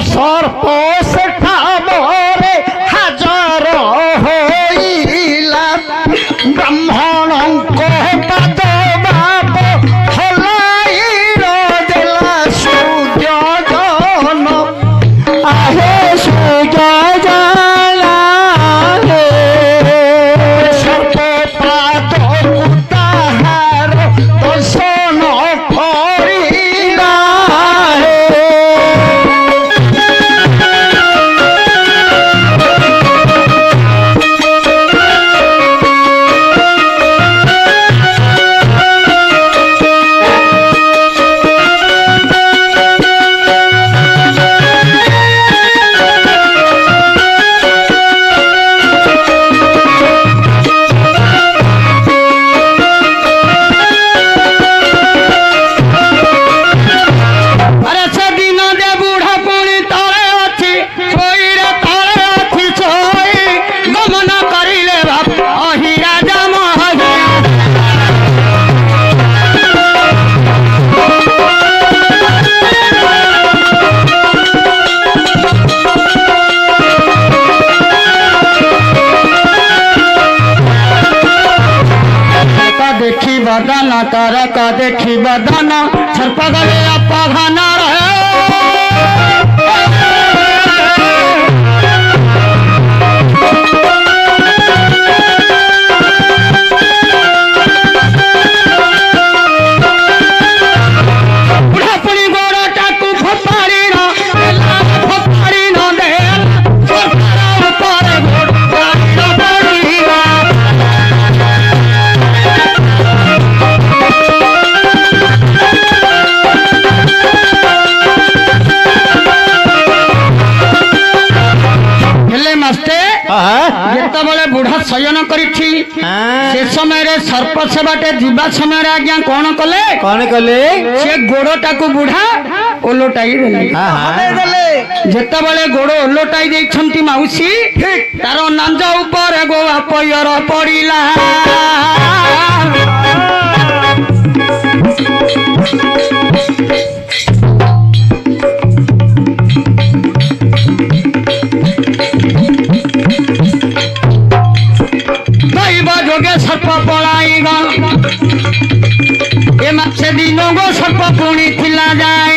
सर्प सेठा मोरे हाजर होइला ब्राह्मण को पाद बाप हलाई देला सूर्य जन आहे सूर्य जला सर्प पाद कुताहार दर्शन करिला बदन कर का देखी बदन सर्प गले अपघान बुढ़ापुरी गोड़ टाकू फोपाड़ी न दे जितेबाला बुढ़ा शयन कर समय सर्प सेवाटे जीवा समय आज्ञा कौन कले से गोड़टा को बुढ़ा ओलटाई जितेबाला गोड़ ओलटाई देइछंती माउसी तार नांज ऊपर गोवा पयर पड़िला सर्प पलाई से दिनों गो सर्प पुणी थिला जाए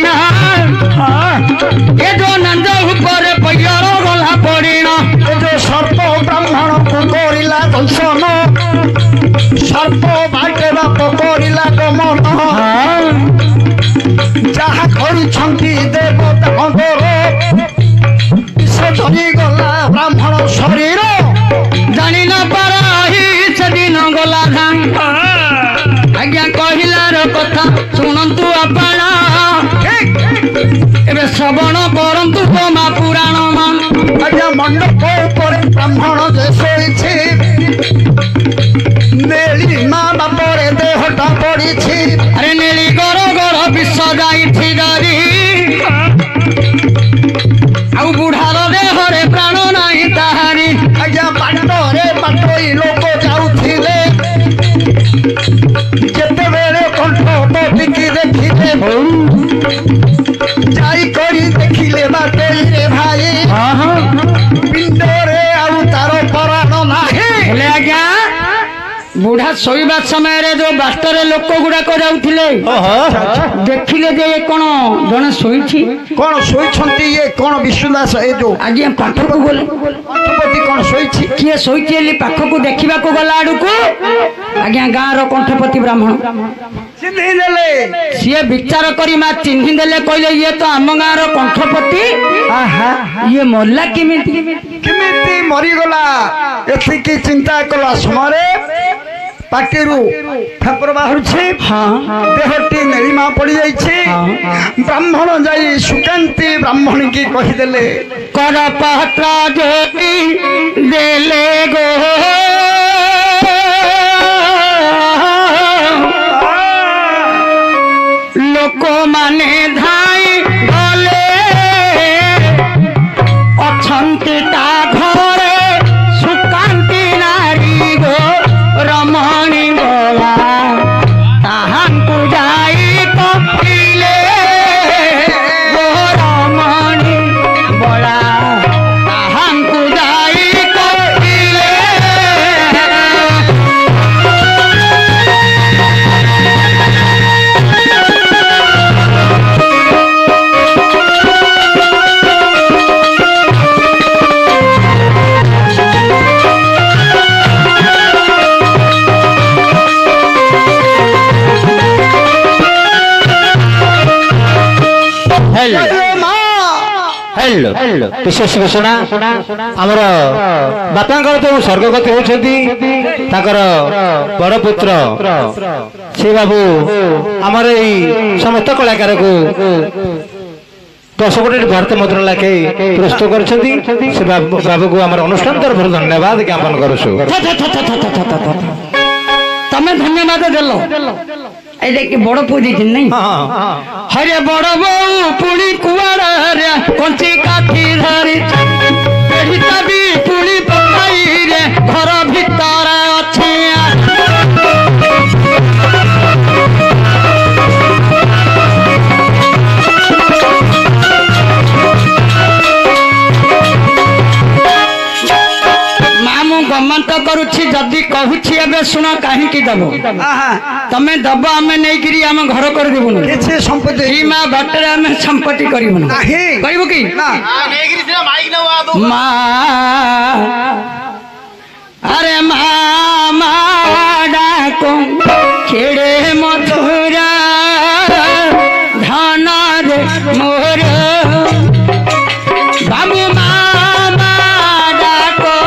ये जो नंद ऊपर पैर गला पड़िना जो सर्प ब्राह्मण को करिला दर्शन सर्प बाटे बाप करिला गमन जहा करिछंती देवतांकर से धरी गला ब्राह्मण शरीर जानी न पारा दिन गला आज्ञा कहलार कथा शुणु आपण ए श्रवण करतु गोमा पुराण आज्ञा मंडप ब्राह्मण जे नेली माँ बापर देहटा पड़ी अरे नेली गर गर विष जाई डरी आउ बुढ़ार देहरे प्राण नहीं ताहारी आज्ञा बाटरे बाटोई लोक जाउथिले केते बेले कंठ टपिकी देखिले जाई करी देखिले बाटोई रे भाई पिंडरे आउ तार पराण नाही हेले आज्ञा बुढ़ा शोवा समय रे जो बास्तर लोक गुड़ाक जाउथिले देखिले जे कोन जने सोईछि कोन सोईछंती ये कोन विश्वदास ए जो आज्ञा पाखक गले कंठपति कोन सोईछि किए सोईछि एली पाखक देखिबा को गला आडू को आज्ञा गाँ रो कंठपति ब्राह्मण चिन्हि देले सिए विचार करी मा चिन्हि देले कहले ये तो आम गाँ रो कंठपति आहा ये मरला किमिति मरी गला एथि की चिंता कला समरे पाटिरू ठाकुर बाहर देहटी नेलीमा पड़ जाइए ब्राह्मण जाई सुकांति ब्राह्मण की कहीदेले कर पहटा देले गो लोक माने धाई गले अछंती ता घरे सुकांति नारी गो रमणी गला ताहांकु जाई कपिले गो रमणी हेलो विशेष घोषणा आमर बापांकर जो स्वर्गगति होती बड़ पुत्र से बाबू आमर समस्त कलाकार को 10 कोटी भारत मुद्रा लाखे प्रस्तुत कर बाबू को आम अनुष्ठान तरफ धन्यवाद ज्ञापन करूँ। तमें धन्यवाद देल ये बड़ पु दी नहीं हरे बड़ बो पुणी कुआड़ा कंची काठी धरी भी पुणी पकाई रे घर भितर अच्छे गमंत करुछि जदि कहूछि एबे सुन काहे की दबो तमे दब आमे नै गिरी आम घर कर देबु केछे संपत्ति ई मा बटरे आमे संपत्ति करिबु नाही करिबु की ना नै गिरी से माइक न वादो मा अरे मामा डाको खेड़े मथुरा धन रे मोर बाबू मामा डाको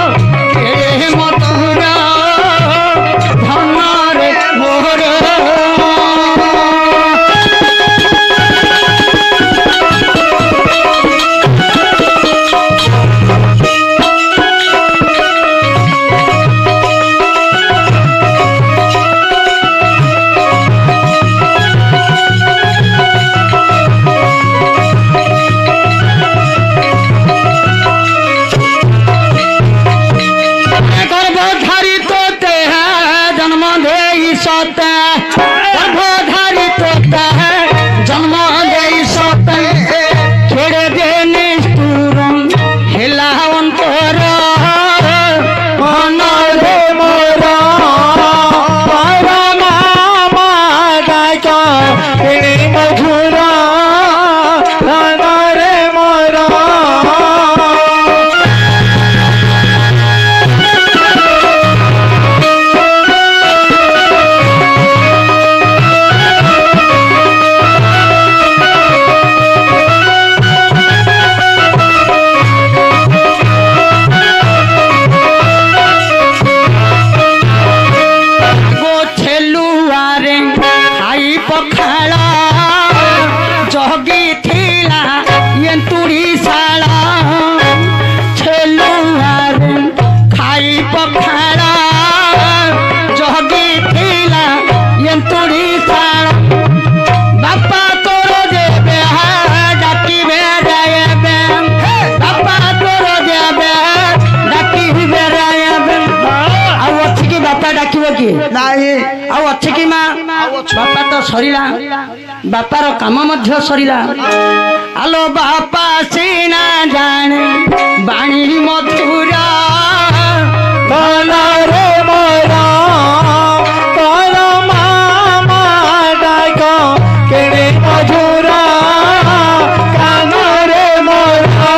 बापा तो सरीला बापार काम मध्य सरीला आलो बापा सीना जाने बाणी मथुरा रे मोरा तोर मामा डाको केड़े मधुरा कान रे मोरा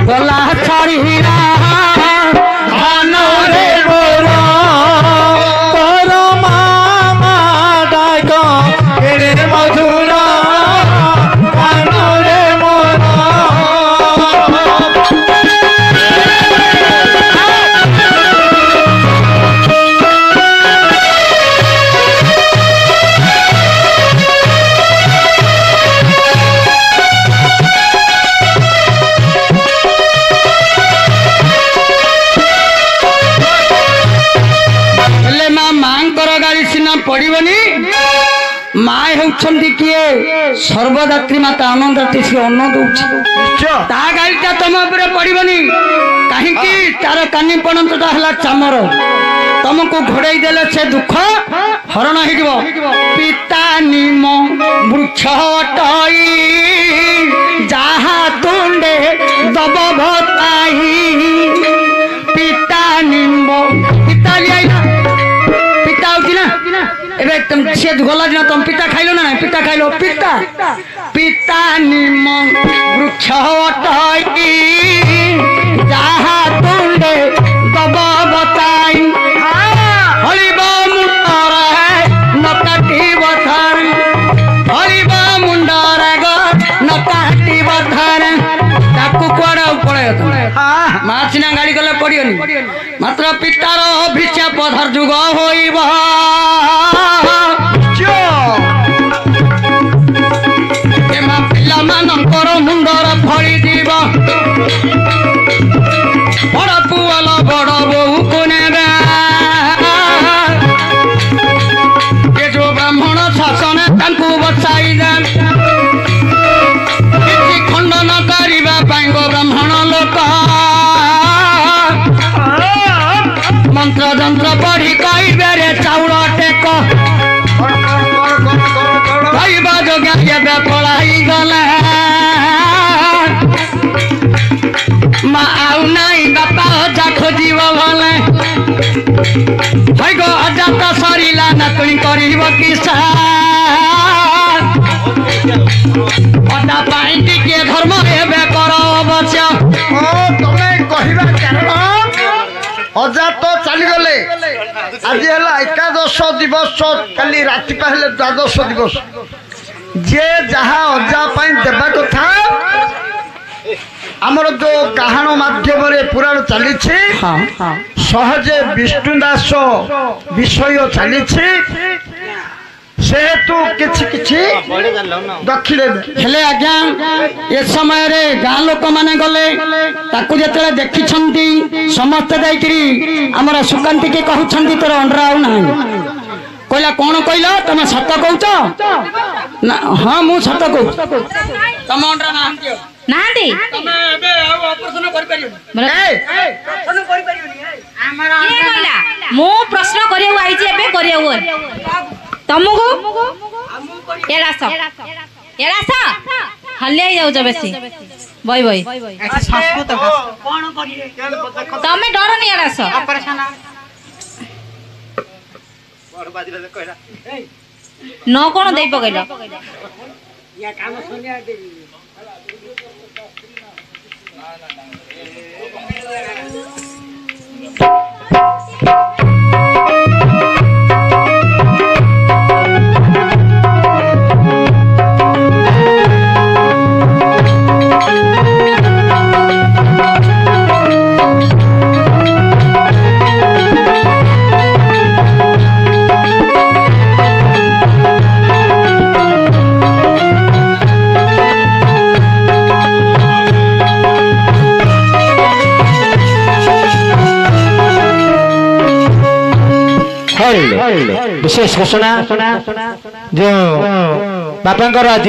गला छड़ीरा धन रे मोरा तोर मामा डाको केड़े मधुरा धन रे मोरा पड़ोनी माँ होउछंती किए सर्वदात्री माता अनंतदात्री से अन्न दउछि ता गाड़ीटा तुम उपरे पड़ोनी कहीं तार कानी पणंतटा हला चामर तुमको घोड़ाई देले से दुख हरण हो पिता निम वृक्ष टई जहा तुंडे दब भताई पिता निम्ब पिता लिया पिता होती ना एबे तुम से गला दिन तुम पिता खाइलो ना पिता खाइलो पिता पिता निम वृक्ष टई जहा तुंडे दब भताई हरिब मुंडर नकाटी बथर हरिब मुंडर नकाटी बथर ताकू कुआड़ा पड़े माँ सिना गाड़ी गले पड़ोनी मात्र पितार अभिशाप धर जुग होइब पिला मानकर मुंडर फड़ी जीव बड़ पुअल बड़ बोहू को नेबे ये जो ब्राह्मण शासन तांकू बचाई दे किसी खंडन करिबा पाई गो ब्राह्मण लोक मंत्र जंत्र पढ़ी कहबे रे चाउल टेक कहबा जोग्य केबे पलाई गले माँ आउ नाई बापा अजा खोजिब भले गो अजा तो सरिला नातुणी करिब किसा अजा पाई टिके धर्म एबे कर अवश्य तमे कहिबा कारण अजा तो चली गले आज हला एकादश दिवस काली राति पहले द्वादश दिवस जे जहा अजा पाई देबा कथा आमर जो कहाण माध्यम पुराण चली सहजे विष्णुदास विषय चली सेहेतु किछि किछि दक्षिणे हेले आज्ञा ए समय रे गाँ लोक माने गले ताकू जेतले देखिछंती समस्त जाईकरी हमर सुकांती के कहउछंती तोर अंडरा आउ नाही कहला कोन कहला तमे सत कहउछ ना हां मु सत कहउ तम अंडरा नाहंती नाहंती तमे एबे ऑपरेशन कर परियो ऑपरेशन कर परियो हमर के कहला मु प्रश्न करियो आइछि एबे करियो तमको एरास हल्ले जाऊ बेसी बई बई संस्कृत कोन करिए तमे डर नहीं एरास न कोन देई पकैला या काम सुनिया देवी विशेष घोषणा जो बापांकर आज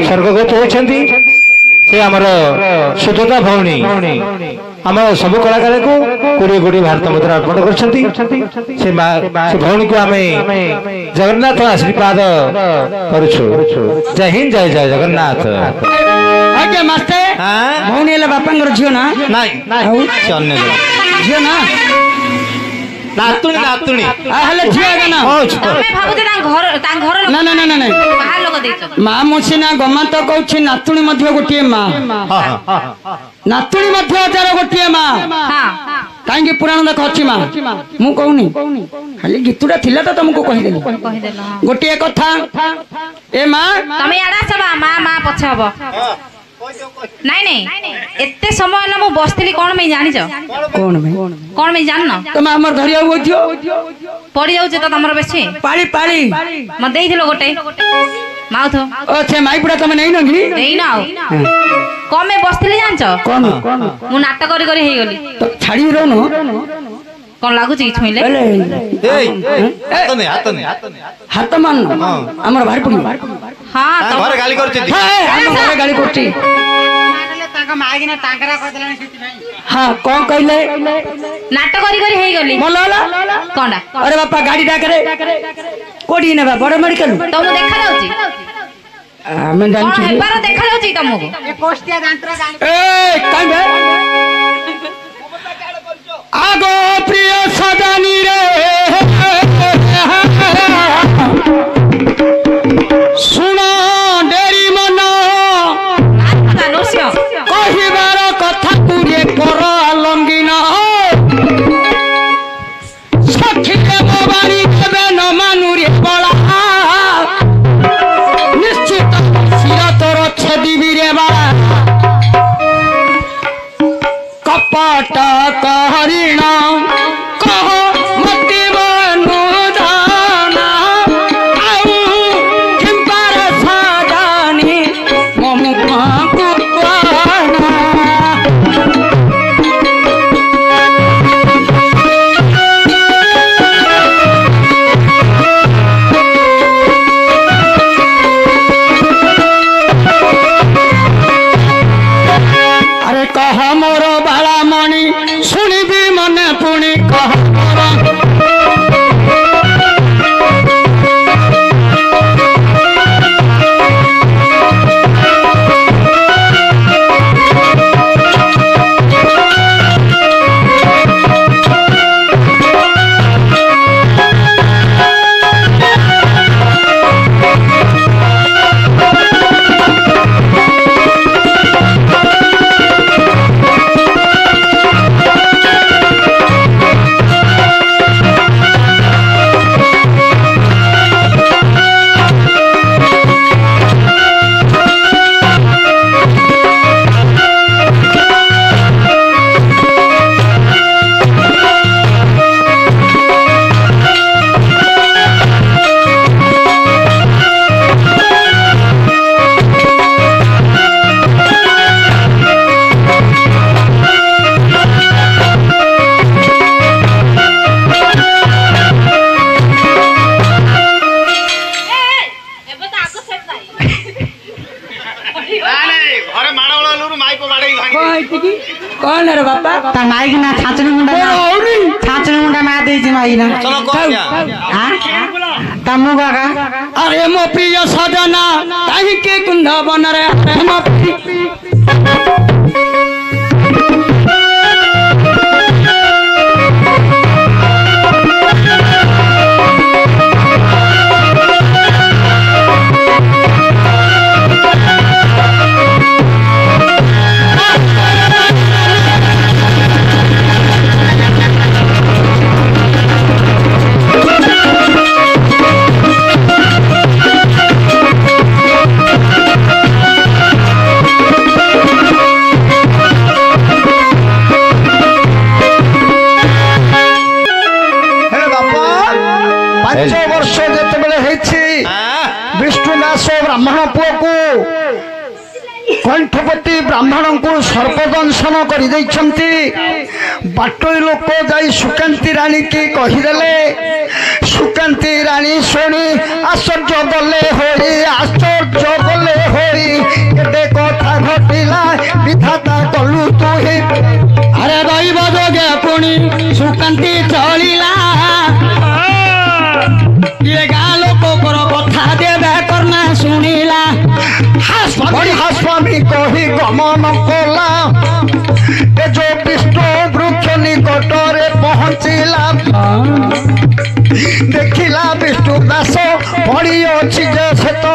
स्वर्गगत होती से आमर सुदता भौणी आम सब कलाकार को 20 भारत मुद्रा अर्पण कर भौणी को आम जगन्नाथ आशीर्वाद करुछु। जय हिंद जय जय जगन्नाथ। आज्ञा मास्ते भौणी हेले बापांकर झियो ना अन्य झियो ना नातुणी नातुणी हेले झियो ना तमे भाबुते ता घर ना ना ना ना बाहर लोक देइछो माँ मुसीना गमा तो कहछि नातुणी मध्य गोटे माँ नातुणी मध्य हजार गोटे माँ हां कहीं पुराण देख अच्छी माँ मु कहूनी खाली गीतुटा थिला तो तुमको कहिदेली गोटे कथा ए माँ तमे आडा सबा मां मां पछ हबो नहीं नहीं एते समय न मु बसथिली कोन में जानि छ कोन में जान न तुम हमर धरिया होथियो पड़ी जाउ छ त तमर बेसी पाली पाली म देइथिलो गोटे माउथ अच्छे माइपुडा तुम नहीं नंगी नहीं ना कमे बसथिली जान छ कोन मु नाटक करी करी हे गली तो छाड़ी रहो न कौन लागू छी छुइले हाथ मान हमर भारी पड़ी हां तो घर गाली करती हमर गाड़ी करती हाँ कौन कहले नाटक करी करी हे गली मलला कोंडा अरे बापा गाड़ी डाकरे कोडी नेबा बड़ मेडिकल तो मु देखा जाउची मैं जान कौन हेबार देखा जाउची तुमको ए काई बे आगो प्रिय सदानी रे सुनो डेरी मन धनुष्य कहिबार कथा तुरे कर आलंगिन सखी देव बाणी देवे न मानुरे बला निश्चित शिर तोर छेदिबी रे बा कपट कहरिण कह मति बनुदाना आउ किंपर सदानी ममुख कुपाना अरे कह मोर बाला मणि शुणिबी मने पुणी कह मोर कौन है रे बापा ता माइक ना छाचन मुंडा ना दे जी माइक ना चलो कौन हां तमु काका अरे मो प्रिय सजना ताही के कुंध बन रे मो ब्राह्मण पुओ को कंठपति ब्राह्मण को सर्पदंशन कर बाटोई लोक जाई सुकांती रानी की कहीदेले सुकांती रानी शुणी आश्चर्य गले होई केते कथा घटिला विधाता कलु तू ही अरे दैव जोगे पुणी सुकांती चलिला ये गाँ लोक कथा देवे करना शुणिला हास्वामी कही गमन कला ए जो विष्णु वृक्ष निकटरे पहुँचला देखिला विष्णु दास पड़ी अच्छी से तो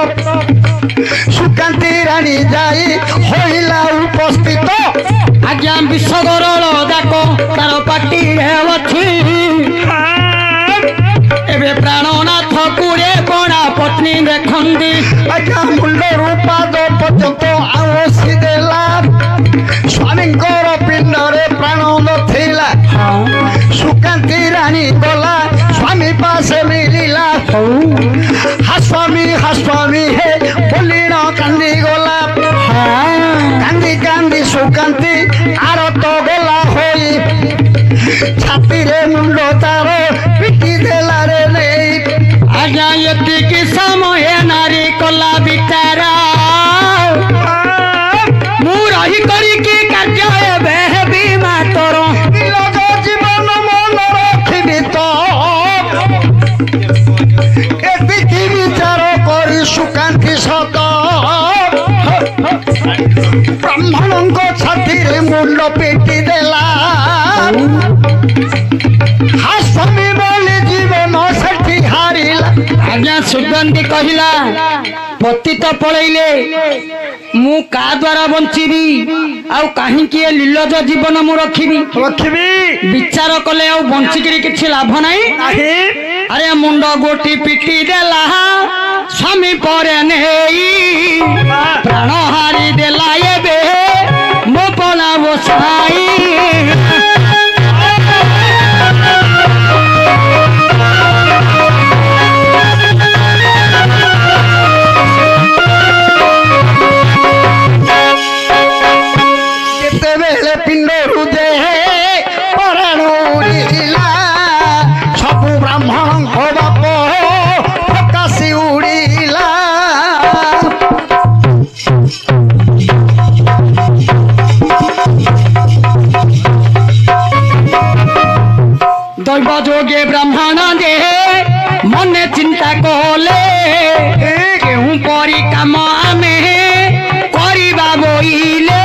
सुकांती रानी जाई होइला उपस्थित आज्ञा विश्वगरल जाक तार पाटी अच्छी एबे प्राणनाथ कुड़े कणा पत्नी देखंदी आज्ञा मुंड रूपाद पर्यंत आवसी देला स्वामी पिंडरे प्राण नथिला सुकांती रानी गला स्वामी पासे मिलिला हास्वामी हे बोली न कांदी गला कांदी कांदी सुकांती आरत गला होई छाती रे मुंड ଏତିକି ବିଚାର କରି ସୁକାନ୍ତି ସତ ବ୍ରାହ୍ମଣଙ୍କ ଛାତିରେ ମୁଣ୍ଡ ପିଟି ଦେଲା ହାସମି ବୋଲି ଜୀବନ ସେଠି ହାରିଲା। ଆଜ୍ଞା ସୁଗନ୍ଧି କହିଲା ପତିତ ପଳେଇଲେ ମୁଁ କା ଦ୍ୱାରା ବଞ୍ଚିବି ଆଉ କାହିଁକି ଏ ନିର୍ଲଜ ଜୀବନ ମୁଁ ରଖିବି ବିଚାର କଲେ ଆଉ ବଞ୍ଚିକିରି କିଛି ଲାଭ ନାହିଁ। ଆରେ ମୁଣ୍ଡ ଗୋଟି ପିଟି ଦେଲା ସ୍ୱାମୀ ପରେ ନେଇ ପ୍ରାଣ ହାରି ଦେଲା ଏବେ ମୋ ପଣା ବସାଇ। କେତେବେଳେ ପିଣ୍ଡରୁ ଯେ ପରାଣ ଉଡ଼ିଲା ସବୁ ବ୍ରାହ୍ମଣଙ୍କ ବାପ ପ୍ରକାଶି ଉଡ଼ିଲା। ଦୈବ ଯୋଗେ ବ୍ରାହ୍ମଣ ଯେ ମନେ ଚିନ୍ତା କଲେ କେଉଁ ପରି କାମ ଆମେ କରିବା ବୋଇଲେ।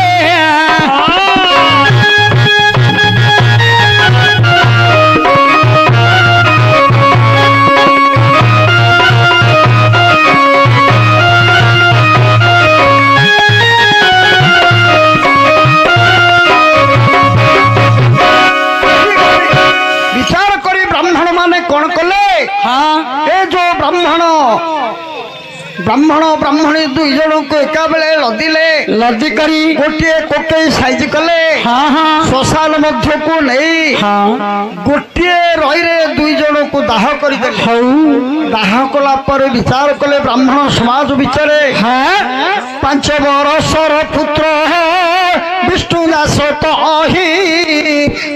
ବିଚାର କରି ବ୍ରାହ୍ମଣ ମାନେ କଣ କଲେ? ଏ ଯୋଉ ବ୍ରାହ୍ମଣ ବ୍ରାହ୍ମଣୀ ଦୁଇ ଜଣଙ୍କୁ ଏକା ବେଳେ ଲଦି କରି ଗୋଟିଏ କୋକେଇ ସାଇଜ କଲେ। ଶ୍ମଶାନ ମଧ୍ୟକୁ ନେଇ ଗୋଟିଏ ରଇରେ ଦୁଇ ଜଣଙ୍କୁ ଦାହ କରିଦେଲେ। ଦାହ କଲା ପରେ ବିଚାର କଲେ ବ୍ରାହ୍ମଣ ସମାଜ ଭିତରେ 5 ବରଷର ପୁତ୍ର ବିଷ୍ଣୁ ଦାସ ତହି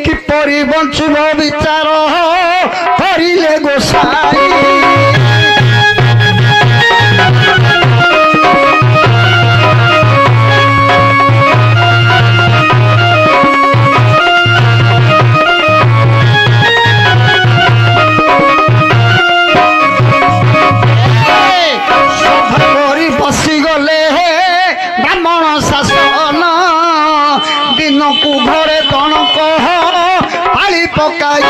କିପରି ବଞ୍ଚିବ ବିଚାର କରିଲେ ଗୋସାଇ। ଦିନକୁ ଘରେ ତଣକ ପାଳି ପକାଇ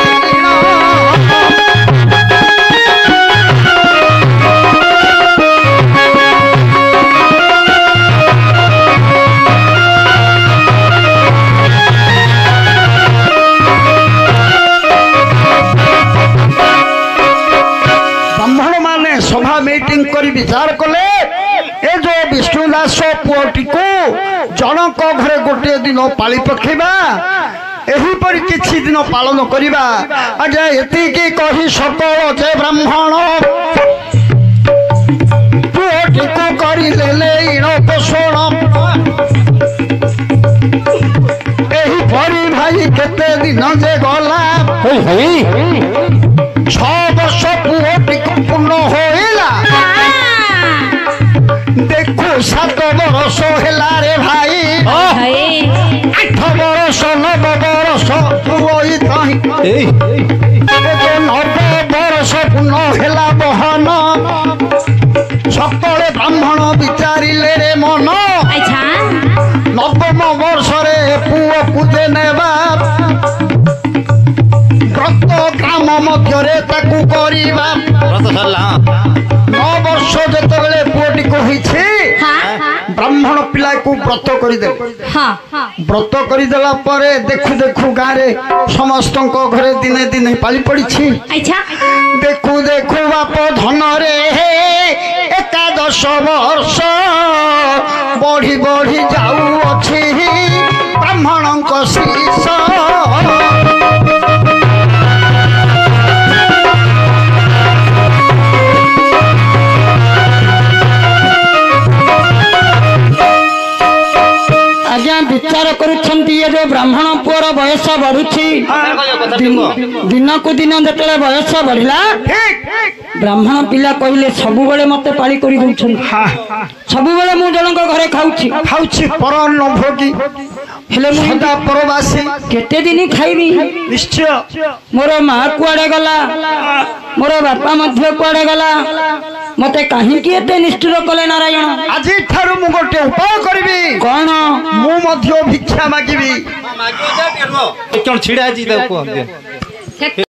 ବ୍ରାହ୍ମଣ ମାନେ ସଭା ମିଟିଂ କରି ବିଚାର କଲେ ଏ ଯୋଉ ବିଷ୍ଣୁ ଦାସ ପୁଅଟିକୁ ଜଣଙ୍କ ଘରେ ଗୋଟିଏ ଦିନ ପାଳି ପକେଇବା ଏହିପରି କିଛି ଦିନ ପାଳନ କରିବା। ଆଜ୍ଞା ଏତିକି କହି ସକଳ ଯେ ବ୍ରାହ୍ମଣ ପୁଅଟିକୁ କରିଦେଲେ ଇଣ ପୋଷଣ। ଏହିପରି ଭାଇ କେତେ ଦିନ ଯେ ଗଲା 6 ବର୍ଷ ପୁଅଟିକୁ ପୂର୍ଣ୍ଣ ହୋଇଲା। ଦେଖୁ 7 ବର୍ଷ ହେଲା ରେ ଭାଇ 8 ବର୍ଷ 9 ବର୍ଷ 9 ବର୍ଷ ପୂର୍ଣ୍ଣ ହେଲା ବହନ। ସକଳେ ବ୍ରାହ୍ମଣ ବିଚାରିଲେ ରେ ମନ 9ମ ବର୍ଷରେ ପୁଅକୁ ଯେ ନେବା ବ୍ରତ ଗ୍ରାମ ମଧ୍ୟରେ ତାକୁ କରିବା। 9 ବର୍ଷ ଯେତେବେଳେ ପୁଅଟିକୁ ହୋଇଛି ବ୍ରାହ୍ମଣ ପିଲାକୁ ବ୍ରତ କରିଦେଲେ। ବ୍ରତ କରିଦେଲା ପରେ ଦେଖୁ ଦେଖୁ ଗାଁରେ ସମସ୍ତଙ୍କ ଘରେ ଦିନେ ଦିନେ ପାଳି ପଡିଛି। ଦେଖୁ ଦେଖୁ ବାପ ଧନରେ 11 ବର୍ଷ ବଢି ବଢି ଯାଉଅଛି ବ୍ରାହ୍ମଣଙ୍କ ଶୀଷ। ଆଜ୍ଞା ବିଚାର କରୁଛନ୍ତି ଏ ଯୋଉ ବ୍ରାହ୍ମଣ ପୁଅର ବୟସ ବଢୁଛି ଦିନକୁ ଦିନ ଯେତେବେଳେ ବୟସ ବଢିଲା ବ୍ରାହ୍ମଣ ପିଲା କହିଲେ ସବୁବେଳେ ମତେ ପାଳି କରି ଦଉଛନ୍ତି ସବୁବେଳେ ମୁଁ ଜଣଙ୍କ ଘରେ ଖାଉଛି ପର ନ ଭୋଗି ହେଲେ ମୁଁ ସଦା ପରବାସୀ କେତେ ଦିନ ଖାଇବି? ନିଶ୍ଚୟ ମୋର ମା କୁଆଡେ ଗଲା, ମୋର ବାପା ମଧ୍ୟ କୁଆଡେ ଗଲା, ମତେ କାହିଁକି ଏତେ ନିଷ୍ଠୁର କଲେ ନାରାୟଣ? ଆଜିଠାରୁ ମୁଁ ଗୋଟେ ଉପାୟ କରିବି। କଣ? ମୁଁ ମଧ୍ୟ ଭିକ୍ଷା ମାଗିବି। ଛିଡ଼ା ହେଇଛି ତାକୁ କୁହ।